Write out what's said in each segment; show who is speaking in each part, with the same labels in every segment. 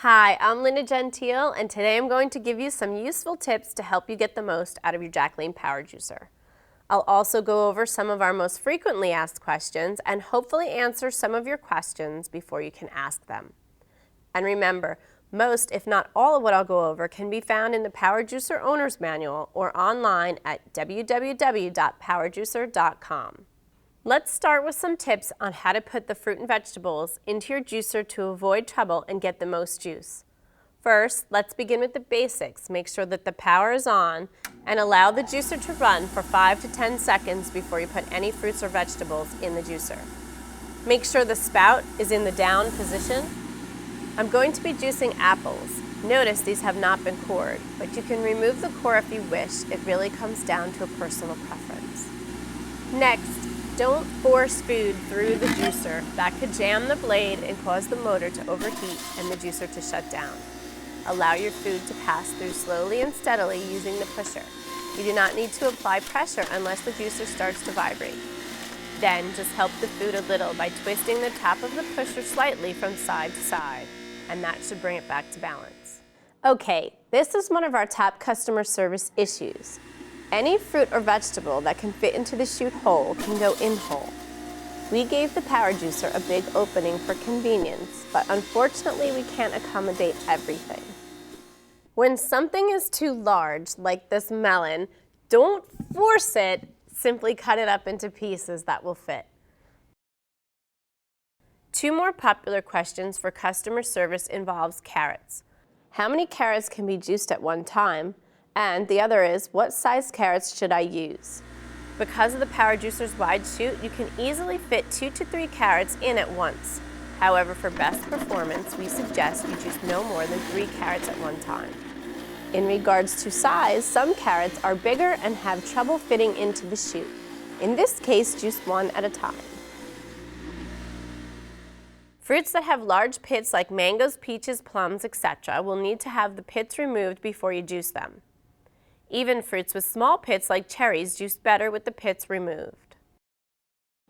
Speaker 1: Hi, I'm Linda Gentile, and today I'm going to give you some useful tips to help you get the most out of your Jacqueline Power Juicer. I'll also go over some of our most frequently asked questions and hopefully answer some of your questions before you can ask them. And remember, most, if not all of what I'll go over can be found in the Power Juicer Owner's Manual or online at www.powerjuicer.com. Let's start with some tips on how to put the fruit and vegetables into your juicer to avoid trouble and get the most juice. First, let's begin with the basics. Make sure that the power is on and allow the juicer to run for 5 to 10 seconds before you put any fruits or vegetables in the juicer. Make sure the spout is in the down position. I'm going to be juicing apples. Notice these have not been cored, but you can remove the core if you wish. It really comes down to a personal preference. Next, don't force food through the juicer. That could jam the blade and cause the motor to overheat and the juicer to shut down. Allow your food to pass through slowly and steadily using the pusher. You do not need to apply pressure unless the juicer starts to vibrate. Then just help the food a little by twisting the top of the pusher slightly from side to side, and that should bring it back to balance. Okay, this is one of our top customer service issues. Any fruit or vegetable that can fit into the chute hole can go in whole. We gave the Power Juicer a big opening for convenience, but unfortunately we can't accommodate everything. When something is too large, like this melon, don't force it, simply cut it up into pieces that will fit. Two more popular questions for customer service involves carrots. How many carrots can be juiced at one time? And the other is, what size carrots should I use? Because of the Power Juicer's wide chute, you can easily fit 2 to 3 carrots in at once. However, for best performance, we suggest you juice no more than 3 carrots at one time. In regards to size, some carrots are bigger and have trouble fitting into the chute. In this case, juice 1 at a time. Fruits that have large pits like mangoes, peaches, plums, etc. will need to have the pits removed before you juice them. Even fruits with small pits like cherries juice better with the pits removed.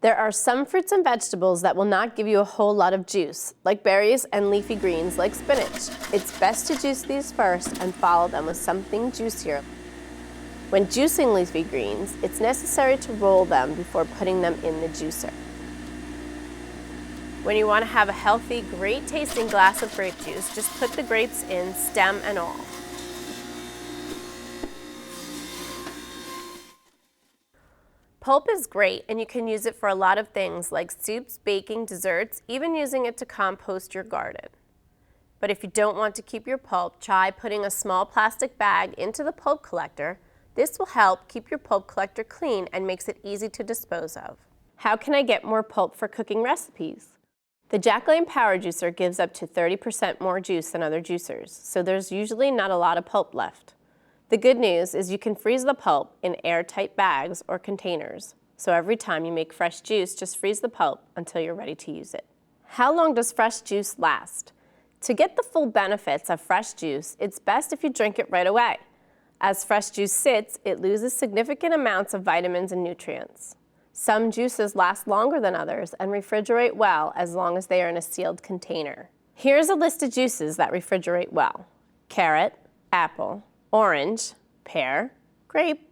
Speaker 1: There are some fruits and vegetables that will not give you a whole lot of juice, like berries and leafy greens like spinach. It's best to juice these first and follow them with something juicier. When juicing leafy greens, it's necessary to roll them before putting them in the juicer. When you want to have a healthy, great tasting glass of grape juice, just put the grapes in, stem and all. Pulp is great, and you can use it for a lot of things like soups, baking, desserts, even using it to compost your garden. But if you don't want to keep your pulp, try putting a small plastic bag into the pulp collector. This will help keep your pulp collector clean and makes it easy to dispose of. How can I get more pulp for cooking recipes? The Jacqueline Power Juicer gives up to 30% more juice than other juicers, so there's usually not a lot of pulp left. The good news is you can freeze the pulp in airtight bags or containers. So every time you make fresh juice, just freeze the pulp until you're ready to use it. How long does fresh juice last? To get the full benefits of fresh juice, it's best if you drink it right away. As fresh juice sits, it loses significant amounts of vitamins and nutrients. Some juices last longer than others and refrigerate well as long as they are in a sealed container. Here's a list of juices that refrigerate well: carrot, apple, orange, pear, grape,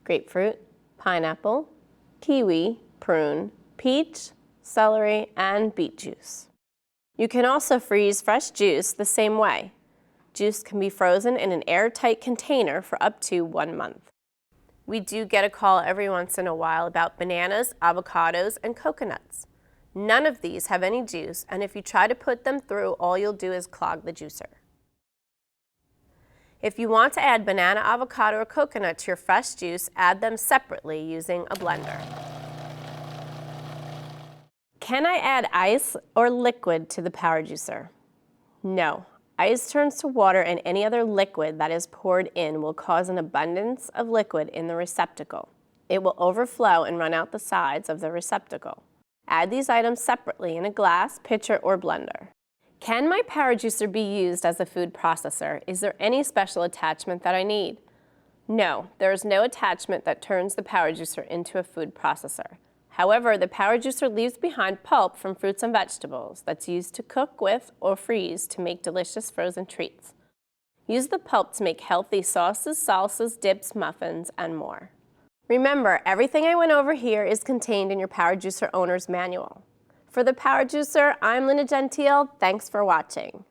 Speaker 1: grapefruit, pineapple, kiwi, prune, peach, celery, and beet juice. You can also freeze fresh juice the same way. Juice can be frozen in an airtight container for up to 1 month. We do get a call every once in a while about bananas, avocados, and coconuts. None of these have any juice, and if you try to put them through, all you'll do is clog the juicer. If you want to add banana, avocado, or coconut to your fresh juice, add them separately using a blender. Can I add ice or liquid to the Power Juicer? No. Ice turns to water, and any other liquid that is poured in will cause an abundance of liquid in the receptacle. It will overflow and run out the sides of the receptacle. Add these items separately in a glass, pitcher, or blender. Can my Power Juicer be used as a food processor? Is there any special attachment that I need? No, there is no attachment that turns the Power Juicer into a food processor. However, the power juicer leaves behind pulp from fruits and vegetables that's used to cook with or freeze to make delicious frozen treats. Use the pulp to make healthy sauces, salsas, dips, muffins, and more. Remember, everything I went over here is contained in your Power Juicer Owner's Manual. For the Power Juicer, I'm Linda Gentile. Thanks for watching.